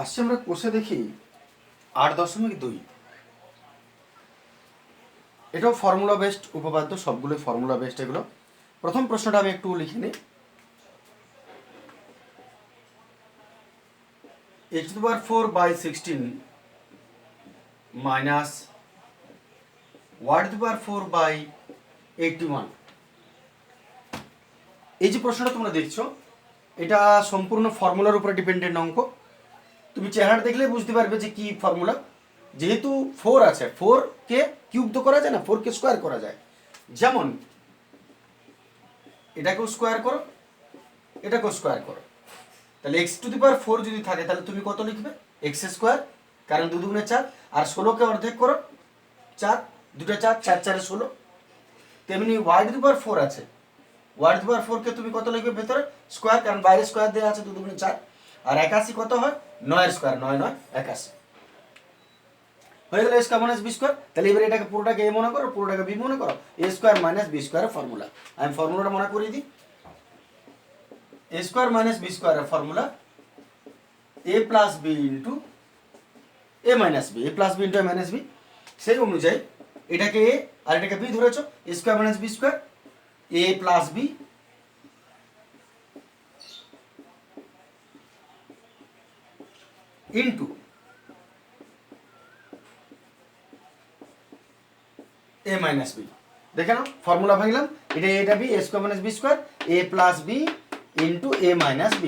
আসছে আমরা কোষে দেখি 8.2। এটাও ফর্মুলা বেসড উপপাদ্য, সবগুলোই ফর্মুলা বেসড এগুলো। প্রথম প্রশ্নটা আমি একটু লিখে নিই। x⁴/16 minus y⁴/81। এই যে প্রশ্নটা তোমরা দেখছো, এটা সম্পূর্ণ ফর্মুলার উপরে ডিপেন্ডেন্ট অঙ্ক। তুমি চেহারা দেখলেই বুঝতে পারবে যে কি ফর্মুলা। যেহেতু 4 আছে, 4কে কিউব তো করা যায় না, 4কে স্কোয়ার করা যায়। যেমন এটাকেও স্কোয়ার করো, এটাকেও স্কোয়ার করো, তাহলে x⁴ যদি থাকে তাহলে তুমি কত লিখবে? x², কারণ 2 দুগুণে 4, আর 16কে অর্ধেক করো, 4 2টা 4, 4 4 16। তেমনি y⁴ আছে, y⁴কে তুমি কত লিখবে? ভেতরে স্কোয়ার, কারণ বাইরে স্কোয়ার দেওয়া আছে, 2 দুগুণে 4। আর 81 কত হয়? 9 স্কোয়ার, 9 9 81 হয়ে গেল a² - b²। তাহলে এবার এটাকে পুরোটাকে a মনে করো, পুরোটাকে b মনে করো। a² - b² এর ফর্মুলা আমি ফর্মুলাটা মনে করিয়ে দিই। a² - b² এর formula a + b * a - b, a + b * a - b। সেই অনুযায়ী এটাকে a আর এটাকে b ধরেছো, a² - b², a + b into a - b। দেখে নাও ফর্মুলা ভাঙলাম, এটা b, a² - b², a + b into a - b।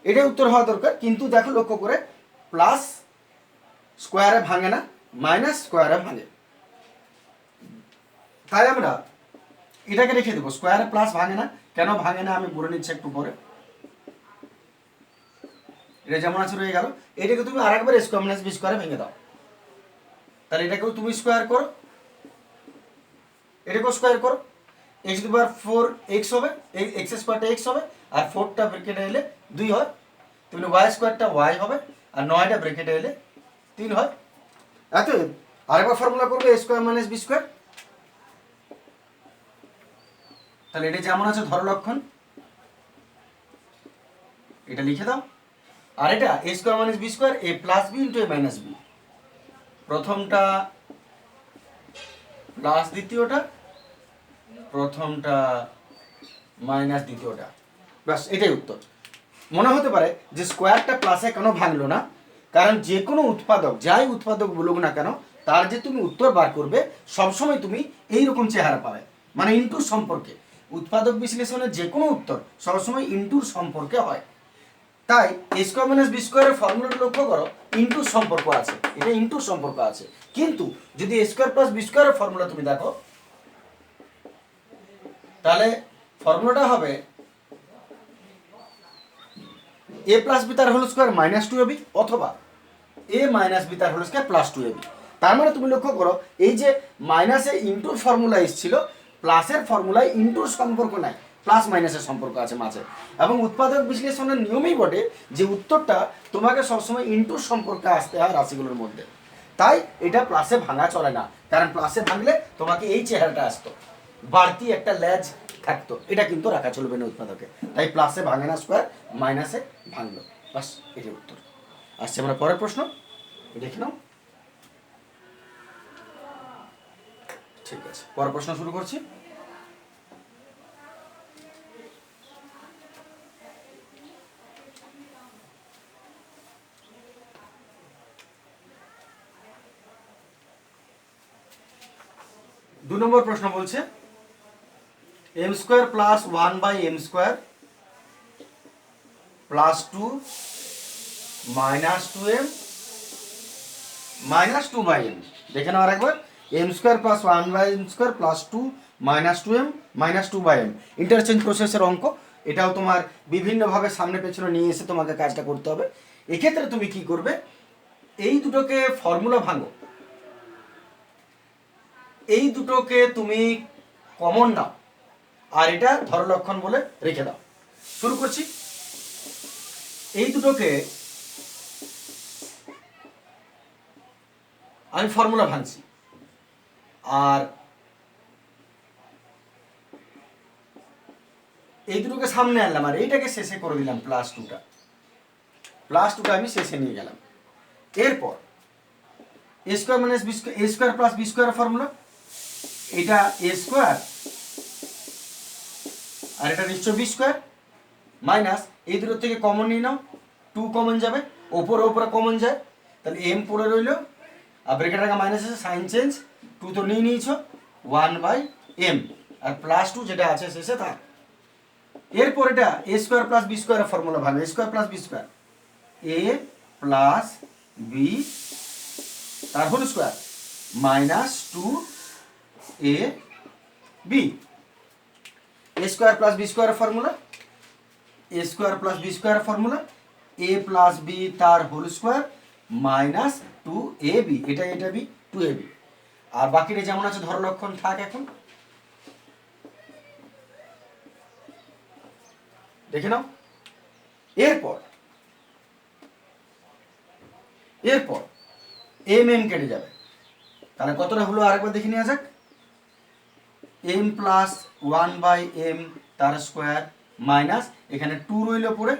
এটাই উত্তর হওয়া দরকার, কিন্তু দেখো লক্ষ্য করে প্লাস স্কোয়ারে ভাঙে না, মাইনাস স্কোয়ারে ভাঙে। তাই আমরা এটাকে রেখে দেবো, স্কোয়ারে প্লাস ভাঙে না। কেন ভাঙে না আমি বলে নিচ্ছি একটু পরে। এটা যেমন আছে রয়ে গেল। এটাকে তুমি আরেকবার a² - b² ভেঙে দাও, তাহলে এটাকেও তুমি স্কোয়ার করো, এটাকেও স্কোয়ার করো। x⁴ x হবে, x² x হবে, আর 4টা ব্র্যাকেটে এলে 2 হয়। তেমনি y² y হবে, আর 9টা ব্র্যাকেটে এলে 3 হয়। এত আরেকবার ফর্মুলা করবে a² - b²। তাহলে এটা যেমন আছে ধর লক্ষণ, এটা লিখে দাও। আর এটা a² - b², a + b * a - b। প্রথমটা প্লাস দ্বিতীয়টা, প্রথমটা মাইনাস দ্বিতীয়টা, ব্যাস এটাই উত্তর। মনে হতে পারে যে স্কোয়ারটা প্লাসে কেন ভাঙলো না, কারণ যে কোনো উৎপাদক, যাই উৎপাদক বলুক না কেন, তার যে তুমি উত্তর বার করবে সবসময় তুমি এইরকম চেহারা পাবে, মানে ইনটুর সম্পর্কে। উৎপাদক বিশ্লেষণের যে কোনো উত্তর সবসময় ইনটুর সম্পর্কে হয়। তাই a² - b² এর ফর্মুলাটা লক্ষ্য করো, ইনটুর সম্পর্ক আছে, এটা ইনটুর সম্পর্ক আছে। কিন্তু যদি a² + b² এর ফর্মুলা তুমি দেখো, তাহলে ফর্মুলাটা হবে a + b তার হোল স্কোয়ার -2ab, অথবা a - b তার হোল স্কোয়ার +2ab। তার মানে তুমি লক্ষ্য করো, এই যে মাইনাসে ইনটুর ফর্মুলা এসেছিল, প্লাসের ফর্মুলায় ইনটুর সম্পর্ক নাই, প্লাস মাইনাসের সম্পর্ক আছে মাঝে। এবং উৎপাদক বিশ্লেষণের নিয়মেই বটে যে উত্তরটা তোমাকে সবসময় ইনটুর সম্পর্কে আসতে হয় রাশিগুলোর মধ্যে। তাই এটা প্লাসে ভাঙা চলে না, কারণ প্লাসে ভাঙলে তোমাকে এই চেহারাটা আসতো, বাড়তি একটা লেজ থাকতো, এটা কিন্তু রাখা চলবে না উৎপাদকে। তাই প্লাসে ভাঙে না স্কোয়ার, মাইনাসে ভাঙলো, বাস এটাই উত্তর। আসছে আমরা পরের প্রশ্ন, দেখে নাও। ঠিক আছে, পরের প্রশ্ন শুরু করছি। দু নম্বর প্রশ্ন বলছে m² + 1/m² + 2 - 2m - 2/m। দেখে নাও আরেকবার, m² + 1/m² + 2 - 2m - 2/m। Interchange প্রসেসের অঙ্ক, এটাও তোমার বিভিন্নভাবে সামনে পেছনে নিয়ে এসে তোমাকে কাজটা করতে হবে। এক্ষেত্রে তুমি কি করবে, এই দুটোকে ফর্মুলা ভাঙো, এই দুটোকে তুমি কমন নাও, আর এটা ধরলক্ষণ বলে রেখে দাও। শুরু করছি। এই দুটোকে আমি ফর্মুলা ভাঙছি, আর এই দুটোকে সামনে আনলাম, আর এইটাকে শেষে করে দিলাম +2টা। প্লাস টুটা আমি শেষে নিয়ে গেলাম। এরপর A square minus B square, A square plus B square formula, এটা এ স্কোয়ার আর এটা নিশ্চয় বি স্কোয়ার, মাইনাস এই দুটোর থেকে কমন নিয়ে নাও, 2 কমন যাবে, ওপরে ওপরে কমন যায়, তাহলে এম পড়ে রইল, আর ব্রেকেট রাখা মাইনাস আছে, সাইন চেঞ্জ, 2 তো নিয়ে নিয়েছ, 1/m, আর প্লাস 2 যেটা আছে শেষে থাক। এরপর এটা এ স্কোয়ার প্লাস বি স্কোয়ারের ফর্মুলা ভালো, a square plus B square, a plus b তার whole square minus 2 a b. A square plus b স্কোয়ারের ফর্মুলা, এ স্কোয়ার প্লাস বি স্কোয়ারের ফর্মুলা, এ প্লাস বি তার হোল স্কোয়ার মাইনাস 2ab, এটা B 2ab, আর বাকিটা যেমন আছে ধর লক্ষণ থাক। এখন দেখে নাও। এরপর এম কেটে যাবে, তাহলে কতটা হলো আরেকবার দেখে নেওয়া যাক। এম প্লাস 1/m তার স্কোয়ার মাইনাস এখানে 2 রইল পড়ে,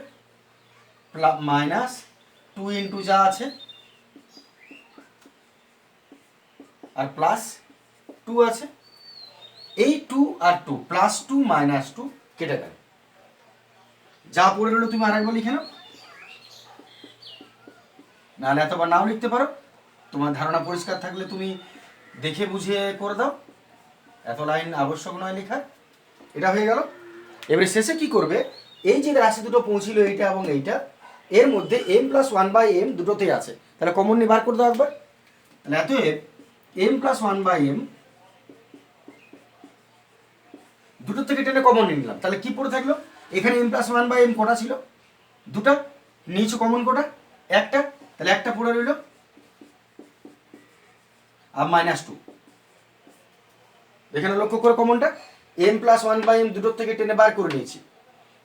মাইনাস 2 ইন্টু যা আছে আর প্লাস 2 আছে, এই 2 আর 2 প্লাস 2 মাইনাস 2 কেটে গেল, যা পড়ে রইল তুমি আরেকবার লিখে নাও, নাহলে এতবার নাও লিখতে পারো, তোমার ধারণা পরিষ্কার থাকলে তুমি দেখে বুঝে করে দাও, এত লাইন আবশ্যক নয় লেখার। এটা হয়ে গেল। এবারে শেষে কি করবে, এই যে রাশি দুটো পৌঁছিল এইটা এবং এইটা, এর মধ্যে m প্লাস 1/m দুটোতেই আছে, তাহলে কমন নিয়ে বার করে দাও একবার। তাহলে অতএব m প্লাস 1/m দুটো থেকে টেনে কমন নিয়ে নিলাম, তাহলে কি পড়ে থাকলো, এখানে m প্লাস 1/m কটা ছিল, দুটা, নিচে কমন কটা, একটা, তাহলে একটা পড়ে রইল আর মাইনাস 2। এখানে লক্ষ্য করে কমনটা m প্লাস 1/m দুটোর থেকে টেনে বার করে নিয়েছি,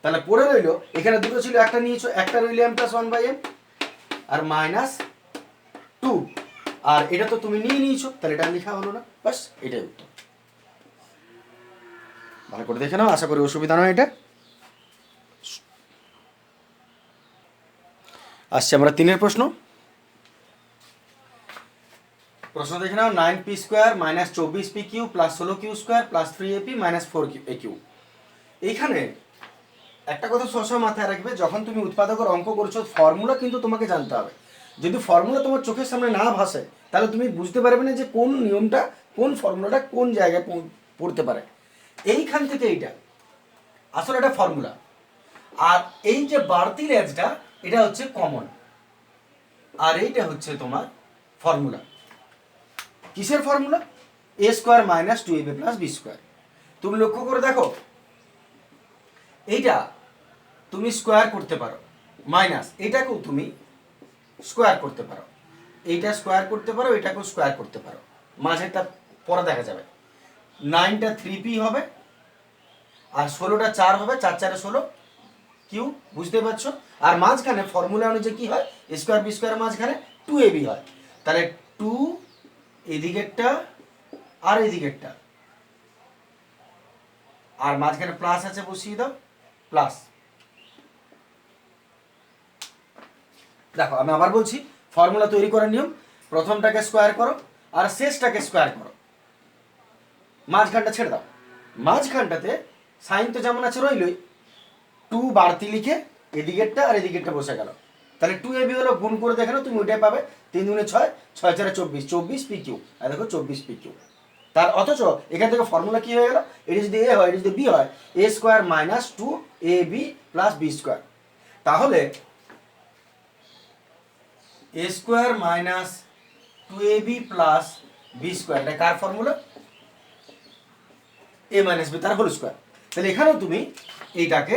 তাহলে পড়ে রইল এখানে দুটো ছিল, একটা নিয়েছো, একটা রইল m প্লাস 1/m আর মাইনাস 2, আর এটা তো তুমি নিয়ে নিয়েছো, তাহলে এটা লেখা হলো না, বাস এটাই উত্তর। ভালো করে দেখে নাও, আশা করি অসুবিধা নয়। এটা আসছে আমরা 3 প্রশ্ন দেখে নাও। 9p square minus 24p q plus 16q square plus 3ap minus 4aq। এইখানে একটা কথা সবসময় মাথায় রাখবে, যখন তুমি উৎপাদকের অঙ্ক করছো ফর্মুলা কিন্তু তোমাকে জানতে হবে। যদি ফর্মুলা তোমার চোখের সামনে না ভাসে তাহলে তুমি বুঝতে পারবে না যে কোন নিয়মটা, কোন ফর্মুলাটা কোন জায়গায় পড়তে পারে। এইখান থেকে এইটা আসলে এটা ফর্মুলা, আর এই যে বাড়তি লেজটা এটা হচ্ছে কমন, আর এইটা হচ্ছে তোমার ফর্মুলা। কিসের ফর্মুলা? এ square minus 2ab plus B square. তুমি লক্ষ্য করে দেখো, এইটা তুমি স্কোয়ার করতে পারো, মাইনাস এটাকেও তুমি স্কোয়ার করতে পারো, এইটা স্কোয়ার করতে পারো, এটাকেও স্কোয়ার করতে পারো, মাঝেরটা পরে দেখা যাবে। 9টা 3p হবে আর 16টা 4 হবে, 4 4 16 কিউ, বুঝতে পারছো? আর মাঝখানে ফর্মুলা অনুযায়ী কি হয়, স্কোয়ার বি স্কোয়ার মাঝখানে 2ab হয়, তাহলে 2 এদিকেরটা আর এদিকেরটা, আর মাঝখানে প্লাস আছে বসিয়ে দাও, প্লাস। দেখো আমি আবার বলছি, ফর্মুলা তৈরি করার নিয়ম, প্রথমটাকে স্কোয়ার করো আর শেষটাকে স্কোয়ার করো, মাঝখানটা ছেড়ে দাও। মাঝখানটাতে সাইন তো যেমন আছে রইলই, 2 বাড়তি লিখে এদিকেরটা আর এদিকেরটা বসে গেল, তাহলে 2ab হলো, গুণ করে দেখো তুমি ওইটাই পাবে, 3 দুগুণে 6, 6 4 24, 24p কিউ, আর দেখো 24p কিউ। তার অথচ এখান থেকে ফর্মুলা কি হয়ে গেল, এটা যদি a হয়, এটা যদি b হয়, a square minus 2ab plus B square. তাহলে a square minus 2ab plus B square, এটা কার ফর্মুলা? a মাইনাস বি তার হোল স্কোয়ার। তাহলে এখানেও তুমি এইটাকে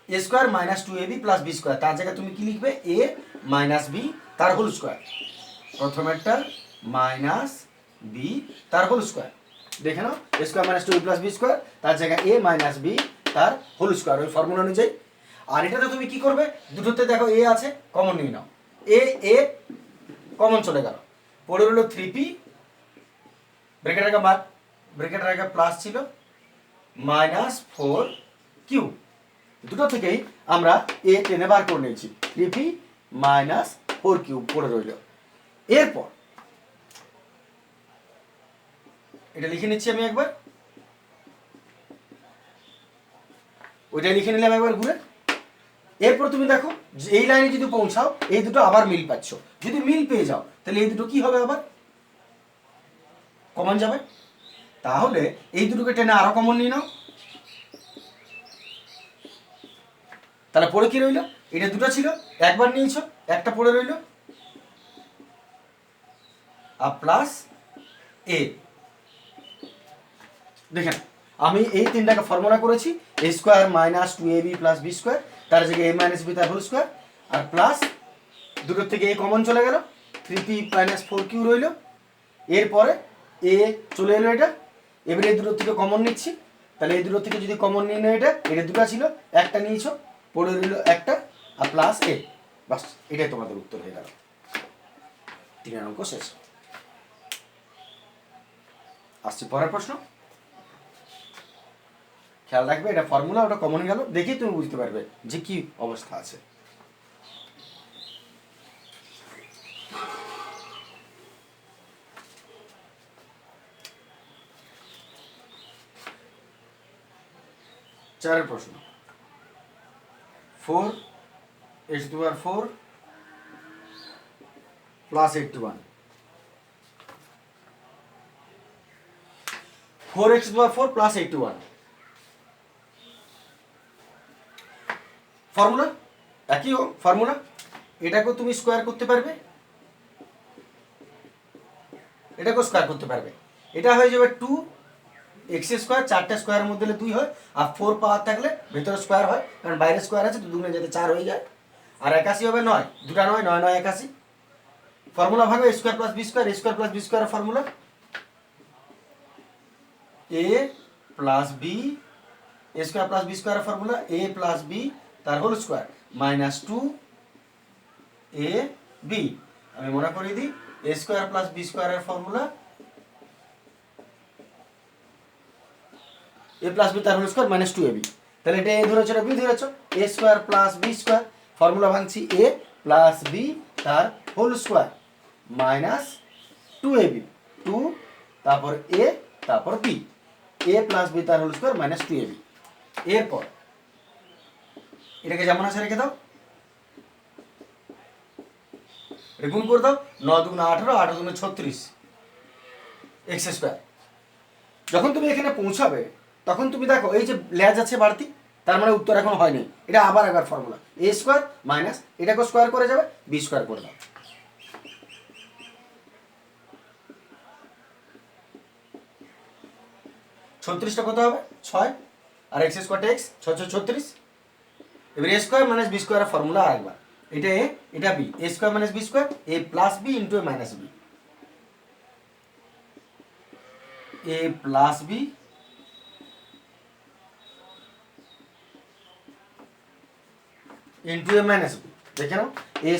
a square minus 2ab plus B square, তার জায়গায় তুমি কি লিখবে, a মাইনাস বি তার হোল স্কোয়ার, প্রথমেরটা মাইনাস বি তার হোল স্কোয়ার। দেখে নাও, a square minus 2ab plus B square, তার জায়গায় a মাইনাস বি তার হোল স্কোয়ার, ওই ফর্মুলা অনুযায়ী। আর এটাতে তুমি কি করবে, দুটোতে দেখো a আছে, কমন নিয়ে নাও, a কমন চলে গেল, পড়ে রইল 3p, ব্রেকেট রাখা প্লাস ছিল মাইনাস 4q, দুটো থেকেই আমরা a টেনে বার করে নিয়েছি, 3p মাইনাস 4 কিউব পড়ে রইল। এরপর এটা লিখে নিচ্ছি আমি একবার, ওইটা লিখে নিলাম একবার ঘুরে। এরপর তুমি দেখো যে এই লাইনে যদি পৌঁছাও এই দুটো আবার মিল পাচ্ছ, যদি মিল পেয়ে যাও তাহলে এই দুটো কি হবে, আবার কমন যাবে। তাহলে এই দুটোকে টেনে আরো কমন নিয়ে নাও, তাহলে পড়ে কি রইল, এটা দুটো ছিল একবার নিয়েছো, একটা পড়ে রইল আর প্লাস এ। দেখেন আমি এই তিনটাকে ফর্মুলা করেছি, A square minus 2ab plus B square, তার জায়গায় এ মাইনাস বি তার হোল স্কোয়ার, আর প্লাস দুটোর থেকে এ কমন চলে গেল, 3p মাইনাস 4q রইল। এরপরে এ চলে এলো এটা, এবারে এই দুটোর থেকে কমন নিচ্ছি, তাহলে এই দুটোর থেকে যদি কমন নিয়ে নেয় এটা দুটো ছিল একটা নিয়েছো, পড়ে রইল একটা আর প্লাস এ। বাস এটাই তোমাদের উত্তর হয়ে গেল, 3 অঙ্ক শেষ। আসছি পরের প্রশ্ন, খেয়াল রাখবে এটা ফর্মুলা, ওটা কমন গেল, দেখেই তুমি বুঝতে পারবে যে কি অবস্থা আছে। চারের প্রশ্ন, 4x⁴ plus 81, 4x⁴ plus 81 formula একই ফর্মুলা, এটাকেও তুমি স্কোয়ার করতে পারবে, এটাকেও স্কোয়ার করতে পারবে। এটা হয়ে যাবে 2x², 4টে স্কোয়ারের মধ্যে 2 হয়, আর 4 পাওয়ার থাকলে ভেতরে স্কোয়ার হয়, কারণ বাইরে স্কোয়ার আছে, তো দুগুণে যাতে 4 হয়ে যায়। আর 81 হবে 9, দুটা 9, 9 9 81। ফর্মুলা ভাবে a² plus b², a² plus b² এর formula a plus b, a² plus b² এর ফর্মুলা a প্লাস b তার হোল স্কোয়ার মাইনাস 2ab। আমি মনে করিয়ে দিই, a² প্লাস b² এর ফর্মুলা a প্লাস b তার হোল স্কোয়ার মাইনাস 2ab। তাহলে এটা a ধরেছো, এটা b ধরেছো, a² প্লাস b², ফর্মুলা ভাঙছি a প্লাস b তার হোল স্কোয়ার মাইনাস 2ab, 2 তারপর a তারপর b, a প্লাস b তার হোল স্কোয়ার মাইনাস 2ab। এরপর এটাকে যেমন আছে রেখে দাও, গুণ করে দাও, 9 দুগুণে 18, 18 দুগুণে 36 x²। যখন তুমি এখানে পৌঁছাবে তখন তুমি দেখো এই যে লেজ আছে বাড়তি, তার মানে উত্তর এখন হয়নি, এটা আবার একবার ফর্মুলা a² মাইনাস এটাকে স্কোয়ার করে যাবে, b² করে দাও। ছত্রিশটা কত হবে 6, আর x² x 6 36। এবার a² মাইনাস b² এর ফর্মুলা আরেকবার, এটা a এটা b, a² minus b² a plus b into a minus b, a plus b into a minus b। দেখে নাও a²